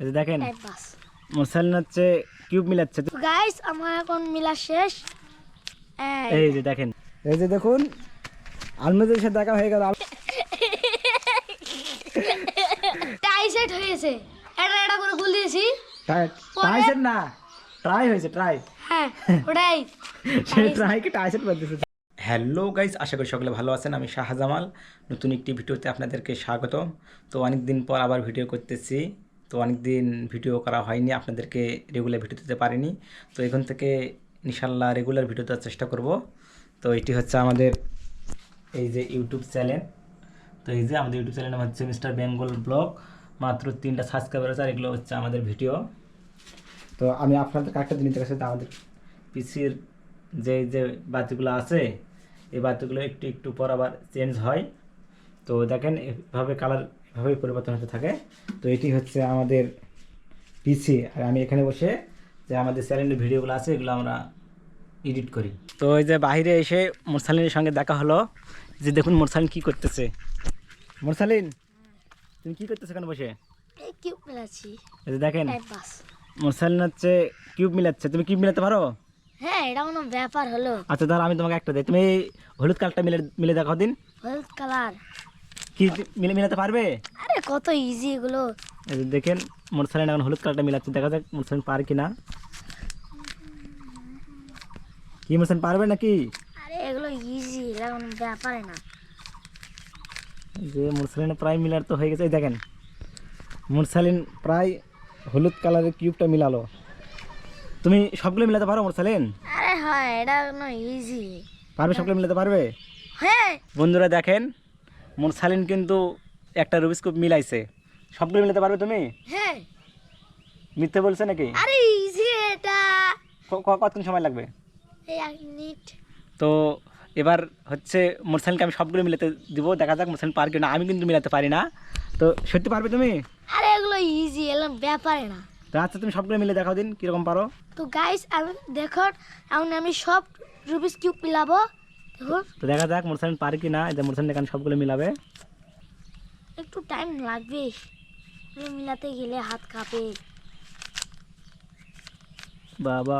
এই যে দেখেন মুরসালিন হচ্ছে কিউব মিলাচ্ছে। তো গাইস আমার এখন মিলা শেষ। এই যে দেখেন, এই যে দেখুন আলমেদের সাথে দেখা হয়ে গেল। টাইসেট হয়েছে, এটা করে গুল দিয়েছি। টাইসেট না, ট্রাই হয়েছে, ট্রাই। হ্যাঁ ওটাই, সে ট্রাইকে টাইসেট বলতেছে। হ্যালো গাইস, আশা করি সকলে ভালো আছেন। আমি শাহজামাল, নতুন একটি ভিডিওতে আপনাদেরকে স্বাগত। তো অনেক দিন পর আবার ভিডিও করতেছি। তো অনেক দিন ভিডিও করা হয়নি, আপনাদেরকে রেগুলার ভিডিও দিতে পারিনি। তো এখন থেকে ইনশাল্লাহ রেগুলার ভিডিও দেওয়ার চেষ্টা করব। তো এটি হচ্ছে আমাদের এই যে ইউটিউব চ্যানেল। তো এই যে আমাদের ইউটিউব চ্যানেল নাম হচ্ছে মিস্টার বেঙ্গল ব্লগ। মাত্র 3টা সাবস্ক্রাইবার আছে, আর এগুলো হচ্ছে আমাদের ভিডিও। তো আমি আপনাদের কার্ডটা জিনিস দেখাচ্ছি। আমাদের পিসির যে বাতিগুলো আছে, এই বাতিগুলো একটু একটু পর আবার চেঞ্জ হয়। তো দেখেন এভাবে কালার এভাবেই পরিবর্তন হতে থাকে। তো এটি হচ্ছে আমাদের পিসি, আর আমি এখানে বসে যে আমাদের চ্যানেলের ভিডিওগুলো আছে এগুলো আমরা এডিট করি। তো এই যে বাইরে এসে মুরসালিনের সঙ্গে দেখা হলো। যে দেখুন মুরসালিন কি করতেছে। মুরসালিন, তুমি কি করতেছো এখানে বসে? এই কিউব মিলাচ্ছি। এই যে দেখেন বাস মুরসালিন হচ্ছে কিউব মিলাচ্ছে। তুমি কিউব মিলাতে পারো? হ্যাঁ, এটা কোনো ব্যাপার হলো? আচ্ছা ধর আমি তোমাকে একটা দিই, তুমি এই হলুদ কালারটা মিলে দেখাও দিন। হলুদ কালার কি মিলাতে পারবে? আরে কত ইজি এগুলো। এই যে দেখেন মুরসালিন এখন হলুদ কালারটা মিলাচ্ছে, দেখা যাক মুরসালিন পারে কিনা। কি মুরসালিন পারবে নাকি? আরে এগুলো ইজি, এটা কোনো ব্যাপারই না। যে মুরসালিন প্রায় মিলার তো হয়ে গেছে। এই দেখেন মুরসালিন প্রায় হলুদ কালারের কিউবটা মিলালো। তুমি সবগুলো মিলাতে পারো মুরসালিন? আরে হয়, এটা কোনো ইজি। পারবে? সবগুলো মিলাতে পারবে? হ্যাঁ বন্ধুরা দেখেন মুরসালিন কিন্তু একটা রুবিক্স কিউব মিলাইছে। সবগুলো মিলাতে পারবে তুমি? হ্যাঁ। মিথ্যে বলছে নাকি? আরে ইজি এটা। কতক্ষণ সময় লাগবে? এই 1 মিনিট। তো এবার হচ্ছে মুরসালিনকে আমি সবগুলো মিলাতে দিব, দেখা যাক মুরসালিন পারে কিনা। আমি কিন্তু মিলাতে পারি না। তো সত্যি পারবে তুমি? আরে এগুলো ইজি, এগুলো ব্যাপারই না। তো আচ্ছা তুমি সবগুলো মিলে দেখাও দিন কীরকম পারো। তো গাইস আমি দেখো, এখন আমি সব রুবিক্স কিউব মিলাবো। দেখো তো দেখা যাক মুরসালিন পারে কি না। এই যে মুরসালিন এখানে সবগুলো মিলাবে। একটু টাইম লাগবে, এগুলো মিলাতে গেলে হাত কাঁপে। বাবা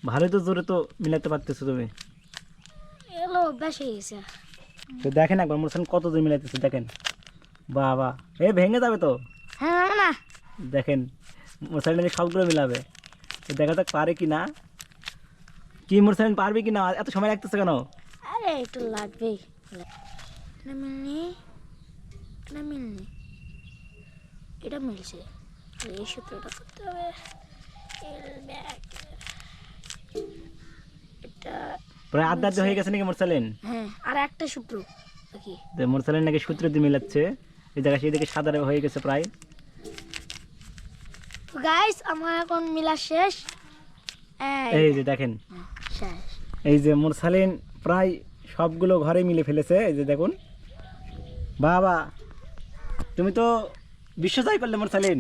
ভালোই তো, জোরে তো মিলাতে পারতেছো তুমি। এগুলো অভ্যাস হয়ে গেছে। তো দেখেন একবার মুরসালিন কত জোরে মিলাইতেছে দেখেন। বাবা এ ভেঙে যাবে তো। হ্যাঁ না, দেখেন মুরসালিন সবগুলো মিলাবে। তো দেখা যাক পারে কি না। কি মুরসালিন পারবে কি না? এত সময় লাগতেছে কেন? আরে একটু লাগবে। এটা মিলনি, এটা মিলনি, এটা মিলছে। এই সূত্রটা করতে হবে। এটা প্রায় আধা হয়ে গেছে নাকি মুরসালিন? হ্যাঁ, আর একটা সূত্র বাকি। তো মুরসালিন নাকি সূত্র দিয়ে মিলাচ্ছে। এই জায়গায় সেই দিকে সাদা হয়ে গেছে প্রায়। তো গাইস আমার এখন মিলা শেষ। এই যে দেখেন শেষ। এই যে মুরসালিন প্রায় সবগুলো ঘরে মিলে ফেলেছে। এই যে দেখুন বাবা, তুমি তো বিশ্ব জয় করলে মুরসালিন।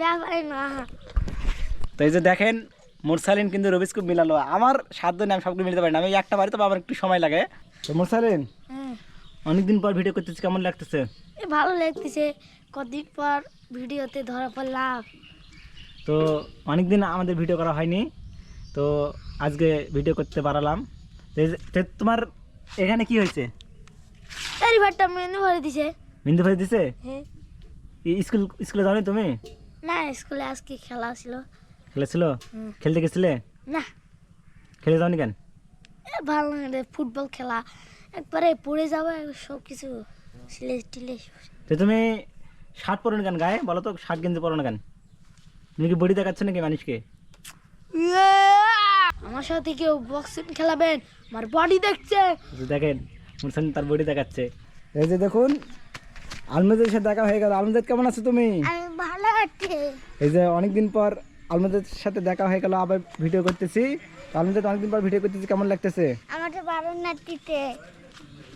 ব্যাপারে না। তো এই যে দেখেন মুরসালিন কিন্তু রুবিক্স কিউব মিলালো। আমার সাধ্য নেই, আমি সবগুলো মিলাতে পারি না। আমি একটা বাড়ি তো আমার একটু সময় লাগে। তো মুরসালিন অনেকদিন পর ভিডিও করতেছি, কেমন লাগতেছে? ভালো লাগতেছে, কতদিন পর ভিডিওতে ধরা পড়লাম। তো অনেকদিন আমাদের ভিডিও করা হয়নি, তো আজকে ভিডিও করতে পারলাম। তো তোমার এখানে কি হয়েছে? এই ভাতটা মেনু ভরে দিছে। বিন্দু ফেলে দিছে? হ্যাঁ। স্কুলে যাওনি তুমি? না, স্কুলে আজকে খেলা ছিল। খেলেছিল? খেলতে গেছিলে? না, খেলে যাওনি কেন? ভালো লাগে ফুটবল খেলা, একবারে পড়ে যাবে সব কিছু সিলে টিলে। তো তুমি শার্ট পরো না কেন গায়ে? বলো তো, শার্ট গেঞ্জি পরো না কেন? তুমি কি বডি দেখাচ্ছ নাকি মানুষকে? আমার সাথে কেউ বক্সিং খেলাবেন, আমার বডি দেখছে। দেখেন মুরসালিন তার বডি দেখাচ্ছে। এই যে দেখুন আলমেদের সাথে দেখা হয়ে গেল। আলমেদ কেমন আছো তুমি? আমি ভালো আছি। এই যে অনেকদিন পর আলমেদের সাথে দেখা হয়ে গেল, আবার ভিডিও করতেছি। আলমেদের অনেকদিন পর ভিডিও করতেছি, কেমন লাগতেছে? আমাকে বারো নাতিতে।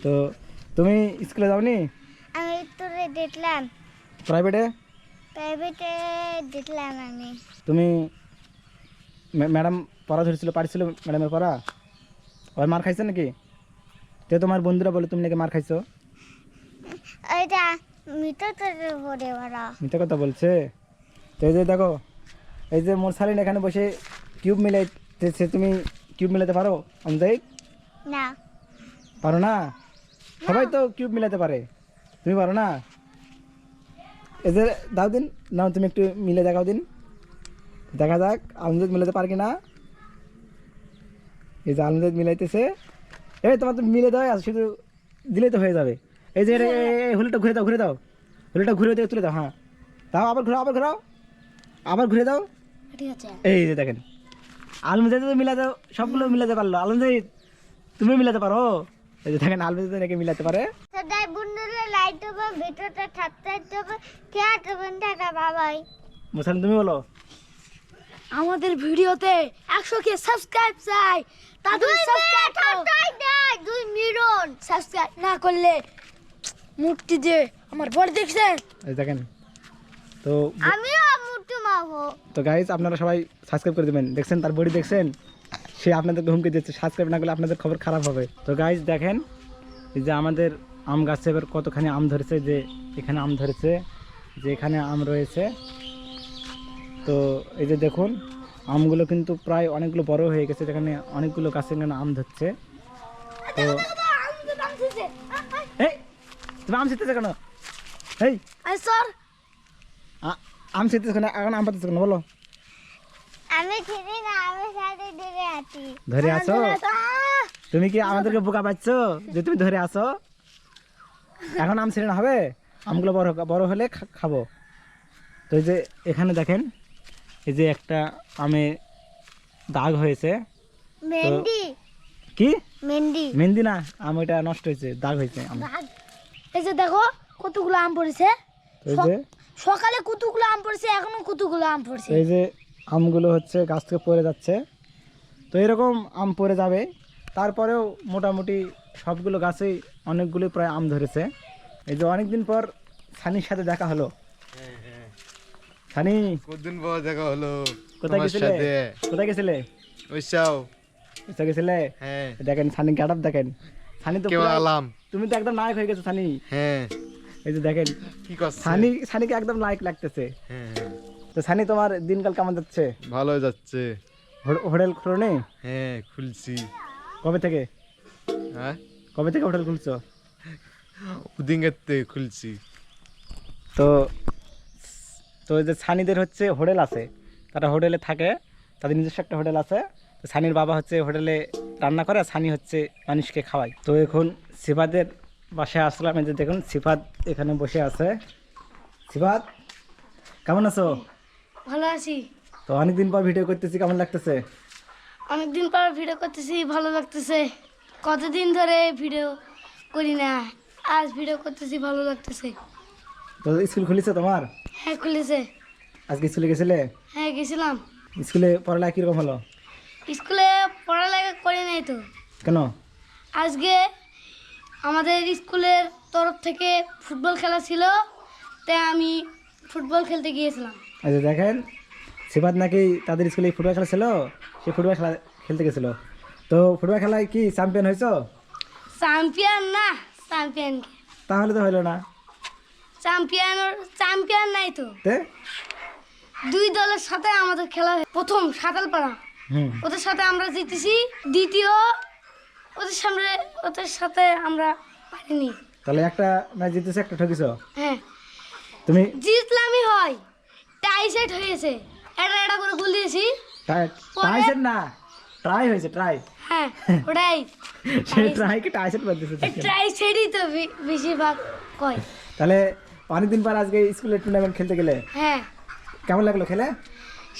তো তুমি স্কুলে যাওনি? আমি তোরে দেখলাম প্রাইভেটে। প্রাইভেটে দেখলাম আমি। তুমি ম্যাডাম পড়া ধরেছিল, পারছিল ম্যাডামের পড়া? ওর মার খাইছো নাকি? তো তোমার বন্ধুরা বলে তুমি নাকি মার খাইছো। ওইটা মিথ্যা তো বলে ওরা। মিথ্যা কথা বলছে। তো এই যে দেখো, এই যে মোরসালিন এখানে বসে কিউব মিলাইতেছে। তুমি কিউব মিলাতে পারো আমজাইদ? না। পারো না? সবাই তো কিউব মিলাতে পারে, তুমি পারো না? এই যে দাও দিন, নাও তুমি একটু মিলে দেখাও দিন, দেখা যাক আমজাইদ মিলাতে পারে কি না। এই যে আমজাইদ মিলাইতেছে। এই তোমার তো মিলে দাও, আর শুধু দিলেই তো হয়ে যাবে। এই যে হুলিটা ঘুরে দাও, ঘুরে দাও, হুলিটা ঘুরে দিয়ে তুলে দাও। হ্যাঁ দাও, আবার ঘুরাও, আবার ঘুরাও, আবার ঘুরে দাও। ঠিক আছে। এই যে দেখেন আলমজাইদ তো মিলাতে, সবগুলো মিলাতে পারলো। আলমজাইদ তুমি মিলাতে পারো? এই যে দেখেন আলমজাইদ নাকি মিলাতে পারে। সদাই বন্ধুরা লাইট হবে, ভিডিওটা সাবস্ক্রাইব হবে, শেয়ার করবেন, টাটা বাবাই। মোরসালিন তুমি বলো। আমাদের ভিডিওতে 100 কে সাবস্ক্রাইব চাই, তাদের সাবস্ক্রাইব দাও 2 মিলিয়ন সাবস্ক্রাইব না করলে মুক্তি যে আমার বড় দেখছেন। এই দেখেন তো আমিও মুক্তি মাগো। তো গাইস আপনারা সবাই সাবস্ক্রাইব করে দেবেন। দেখছেন তার বডি দেখছেন, সে আপনাদেরকে হুমকি দিচ্ছে সাবস্ক্রাইব না করলে আপনাদের খবর খারাপ হবে। তো গাইস দেখেন এই যে আমাদের আম গাছে এবার কতখানি আম ধরেছে, যে এখানে আম ধরেছে, যে এখানে আম রয়েছে। তো এই যে দেখুন আমগুলো কিন্তু প্রায় অনেকগুলো বড় হয়ে গেছে, যেখানে অনেকগুলো গাছে এখানে আম ধরছে। তো এই তুমি আম ছিটতেছো কেন? এই স্যার আম ছিটতেছো কেন? এখন আম পাতেছো কেন বলো? আমি ছিড়ি না, আমি সাথে ধরে আছি। ধরে আসো? তুমি কি আমাদেরকে বোকা পাচ্ছ যে তুমি ধরে আসো? এখন আম ছিঁড়ে না হবে, আমগুলো বড় হলে খাবো। তো এই যে এখানে দেখেন এই যে একটা আমে দাগ হয়েছে। মেহেন্দি। কি মেহেন্দি? মেহেন্দি না, আম ওইটা নষ্ট হয়েছে, দাগ হয়েছে আম। এই যে দেখো কতগুলো আম পড়েছে, তো এই যে সকালে কতগুলো আম পড়েছে, এখনো কতগুলো আম পড়েছে। এই যে আমগুলো হচ্ছে গাছ থেকে পড়ে যাচ্ছে। তো এরকম আম পড়ে যাবে, তারপরেও মোটামুটি সবগুলো গাছেই অনেকগুলো প্রায় আম ধরেছে। এই যে অনেকদিন পর সানির সাথে দেখা হলো। সানি কতদিন পর দেখা হলো কোথায় তোমার গেছিলে? সাথে। কোথায় গেছিলে? ওইসাও কোথায় গেছিলে? হ্যাঁ দেখেন সানি গেটআপ দেখেন। সানি তো কেমন পুরাই- আলাম? তুমি তো একদম নায়ক হয়ে গেছো সানি। হ্যাঁ এই যে দেখেন কি করছে? সানিকে একদম নায়ক লাগতেছে। হ্যাঁ তো সানি তোমার দিনকাল কেমন যাচ্ছে? ভালো যাচ্ছে। হোটেল খুলো নেই? হ্যাঁ খুলছি। কবে থেকে? হ্যাঁ কবে থেকে হোটেল খুলছো? উদিঙ্গের থেকে খুলছি। তো তো এই যে সানিদের হচ্ছে হোটেল আছে, তারা হোটেলে থাকে, তাদের নিজস্ব একটা হোটেল আছে। তো সানির বাবা হচ্ছে হোটেলে রান্না করে, আর সানি হচ্ছে মানুষকে খাওয়ায়। তো এখন সিফাতের বাসায় আসলাম। এই যে দেখুন সিফাত এখানে বসে আছে। সিফাত কেমন আছো? ভালো আছি। তো অনেকদিন পর ভিডিও করতেছি, কেমন লাগতেছে? অনেকদিন পর ভিডিও করতেছি, ভালো লাগতেছে। কতদিন ধরে ভিডিও করি না, আজ ভিডিও করতেছি, ভালো লাগতেছে। তো স্কুল খুলেছে তোমার? হ্যাঁ খুলেছে। আজকে স্কুলে গেছিলে? হ্যাঁ গেছিলাম। স্কুলে পড়ালেখা কীরকম হলো? স্কুলে পড়ালেখা করি নাই তো। কেন? আজকে আমাদের স্কুলের তরফ থেকে ফুটবল খেলা ছিল, তাই আমি ফুটবল খেলতে গিয়েছিলাম। আচ্ছা দেখেন সিফাত নাকি তাদের স্কুলে ফুটবল খেলা ছিল, সে ফুটবল খেলা খেলতে গেছিলো। তো ফুটবল খেলায় কি চ্যাম্পিয়ন হয়েছো? চ্যাম্পিয়ন না, চ্যাম্পিয়ন তাহলে তো হলো না। চ্যাম্পিয়ন নাই তো। তে 2 দলের সাথে আমাদের খেলা প্রথম সাতালপাড়া, হুম ওদের সাথে আমরা জিতেছি। দ্বিতীয় ওদের সাথে আমরা পারিনি। তাহলে একটা ম্যাচ জিতেছে, একটা ঠকিছো হ্যাঁ তুমি। জিতলামই হয়, টাই সেট হয়েছে, এটা করে গোল দিয়েছি। ট্রাইসেট না, ট্রাই হয়েছে, ট্রাই। হ্যাঁ ওটাই, সে ট্রাইকে ট্রাইসেট বলতেছে। ট্রাই সেটই তো বেশিরভাগ কয়। তাহলে অনেকদিন পর আজকে স্কুলের টুর্নামেন্ট খেলতে গেলে হ্যাঁ কেমন লাগলো খেলে?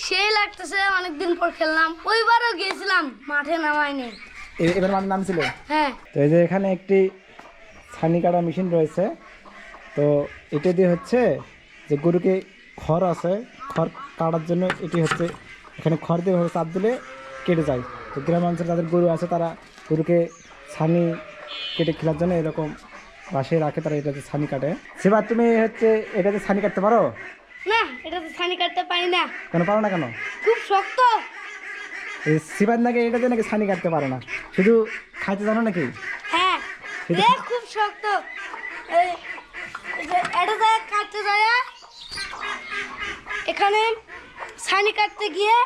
সেই লাগতেছে, অনেকদিন পর খেললাম। ওইবারও গিয়েছিলাম, মাঠে নামাইনি। এবার আমার নাম ছিল। হ্যাঁ তো এই যে এখানে একটি ছানি কাটা মেশিন রয়েছে। তো এটা দিয়ে হচ্ছে যে গরুকে খড় আছে, খড় কাটার জন্য এটি হচ্ছে এখানে খড় দিয়ে চাপ দিলে কেটে যায়। তো গ্রাম অঞ্চলে যাদের গরু আছে তারা গরুকে ছানি কেটে খেলার জন্য এরকম বাসে রাখে, তারা এটাতে ছানি কাটে। সেবার তুমি হচ্ছে এটাতে ছানি কাটতে পারো? না, এটা তো ছানি কাটতে পারি না। কেন পারো না? কেন? খুব শক্ত। সিবাদ নাকি এটাতে নাকি ছানি কাটতে পারে না, শুধু খাইতে জানো নাকি? হ্যাঁ রে, খুব শক্ত। এটা কাটতে যায়, এখানে ছানি কাটতে গিয়ে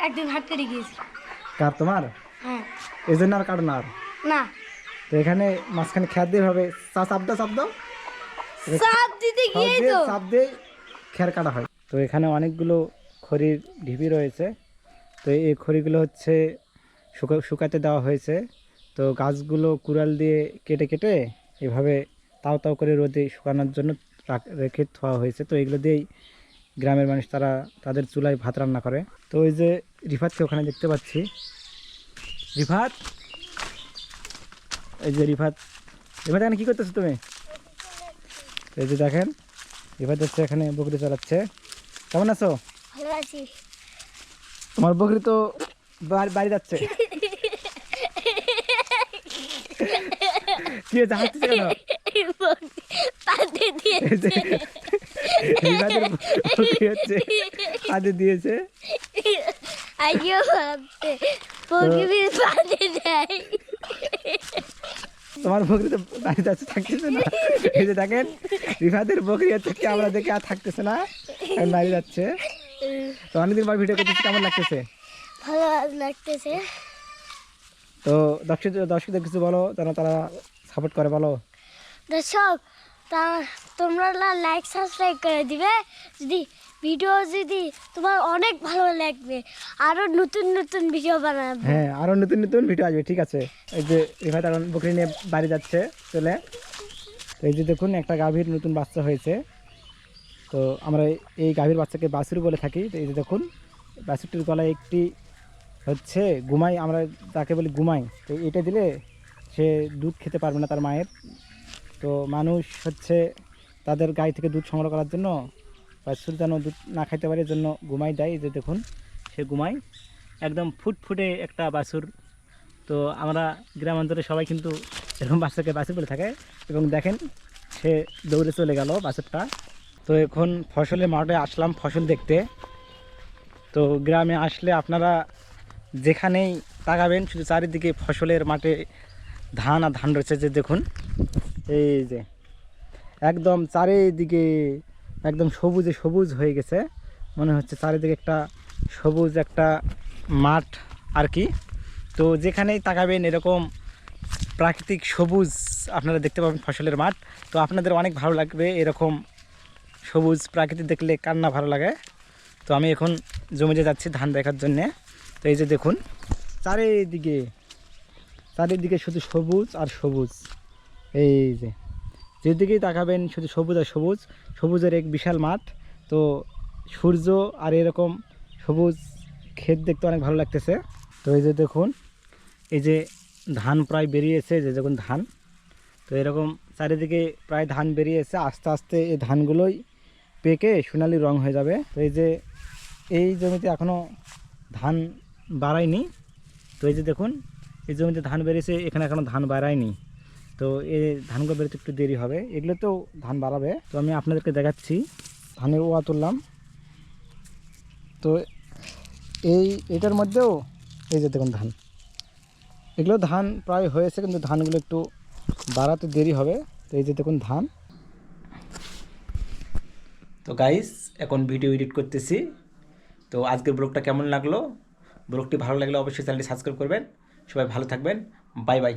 একদিন হাত কেটে গিয়েছি। কার তোমার? হ্যাঁ। এই জন্য আর কাটো না আর? না, তো এখানে মাঝখানে খেয়ার দিয়ে হবে চাপ দাও চাপ দিতে গিয়েই তো চাপ দিয়ে খেয়ার কাটা হয়। তো এখানে অনেকগুলো খড়ির ঢিপি রয়েছে। তো এই খড়িগুলো হচ্ছে শুকাতে দেওয়া হয়েছে। তো গাছগুলো কুড়াল দিয়ে কেটে কেটে এভাবে তাও করে রোদে শুকানোর জন্য রেখে থোয়া হয়েছে। তো এগুলো দিয়েই গ্রামের মানুষ তারা তাদের চুলায় ভাত রান্না করে। তো ওই যে রিফাতকে ওখানে দেখতে পাচ্ছি। রিফাত, এই যে রিফাত এখানে কী করতেছো তুমি? এই যে দেখেন রিফাত হচ্ছে এখানে বকরি চড়াচ্ছে। কেমন আছো? ভালো আছি। তোমার বকরি তো বাড়ি যাচ্ছে। কি হয়েছে, হাসতেছে কেন? এই যে রিফাতের বকরি হচ্ছে কাঁদে দিয়েছে। তোমার বকরি তো বাড়ি যাচ্ছে, থাকতেছে না। এই যে দেখেন রিফাতের বকরি হচ্ছে ক্যামেরা দেখে আর থাকতেছে না, বাড়ি যাচ্ছে। তো অনেকদিন পর ভিডিও করতেছি, কেমন লাগতেছে? ভালো লাগতেছে। তো দর্শকদের কিছু বলো যেন তারা সাপোর্ট করে, বলো। দর্শক, তা তোমরা লাইক সাবস্ক্রাইব করে দিবে। যদি তোমার অনেক ভালো লাগবে, আরো নতুন নতুন ভিডিও বানাবো। হ্যাঁ, আরো নতুন নতুন ভিডিও আসবে, ঠিক আছে। এই যে রিফাত এখন বকরি নিয়ে বাড়ি যাচ্ছে চলে। তো এই যে দেখুন একটা গাভীর নতুন বাচ্চা হয়েছে। তো আমরা এই গাভীর বাচ্চাকে বাছুর বলে থাকি। তো এই যে দেখুন বাছুরটির গলায় একটি হচ্ছে গুমাই, আমরা তাকে বলি গুমাই। তো এটা দিলে সে দুধ খেতে পারবে না তার মায়ের। তো মানুষ হচ্ছে তাদের গাই থেকে দুধ সংগ্রহ করার জন্য বাছুর যেন দুধ না খাইতে পারে জন্য গুমাই দেয়। এই যে দেখুন সে গুমাই একদম ফুটফুটে একটা বাছুর। তো আমরা গ্রামাঞ্চলে সবাই কিন্তু এরকম বাচ্চাকে বাছুর বলে থাকে। এবং দেখেন সে দৌড়ে চলে গেল বাছুরটা। তো এখন ফসলের মাঠে আসলাম ফসল দেখতে। তো গ্রামে আসলে আপনারা যেখানেই তাকাবেন শুধু চারিদিকে ফসলের মাঠে ধান আর ধান রয়েছে। যে দেখুন এই যে একদম চারিদিকে একদম সবুজে সবুজ হয়ে গেছে, মনে হচ্ছে চারিদিকে একটা সবুজ একটা মাঠ আর কি। তো যেখানেই তাকাবেন এরকম প্রাকৃতিক সবুজ আপনারা দেখতে পাবেন ফসলের মাঠ। তো আপনাদের অনেক ভালো লাগবে এরকম সবুজ প্রাকৃতিক দেখলে, কার না ভালো লাগে। তো আমি এখন জমিতে যাচ্ছি ধান দেখার জন্যে। তো এই যে দেখুন চারিদিকে শুধু সবুজ আর সবুজ। এই যে যেদিকেই তাকাবেন শুধু সবুজ আর সবুজ, সবুজের এক বিশাল মাঠ। তো সূর্য আর এরকম সবুজ ক্ষেত দেখতে অনেক ভালো লাগতেছে। তো এই যে দেখুন এই যে ধান প্রায় বেরিয়েছে, যে দেখুন ধান। তো এরকম চারিদিকে প্রায় ধান বেরিয়েছে, আস্তে আস্তে এই ধানগুলোই পেকে সোনালি রং হয়ে যাবে। তো এই যে এই জমিতে এখনও ধান বাড়ায়নি। তো এই যে দেখুন এই জমিতে ধান বেরিয়েছে, এখানে এখনও ধান বাড়ায়নি। তো এই ধানগুলো বেরোতে একটু দেরি হবে, এগুলোতেও ধান বাড়াবে। তো আমি আপনাদেরকে দেখাচ্ছি ধানের ওয়া তুললাম। তো এটার মধ্যেও এই যে দেখুন ধান, এগুলো ধান প্রায় হয়েছে, কিন্তু ধানগুলো একটু বাড়াতে দেরি হবে। তো এই যে দেখুন ধান। তো গাইস এখন ভিডিও এডিট করতেছি। তো আজকের ব্লগটা কেমন লাগলো? ব্লগটি ভালো লাগলে অবশ্যই চ্যানেলটি সাবস্ক্রাইব করবেন। সবাই ভালো থাকবেন, বাই বাই।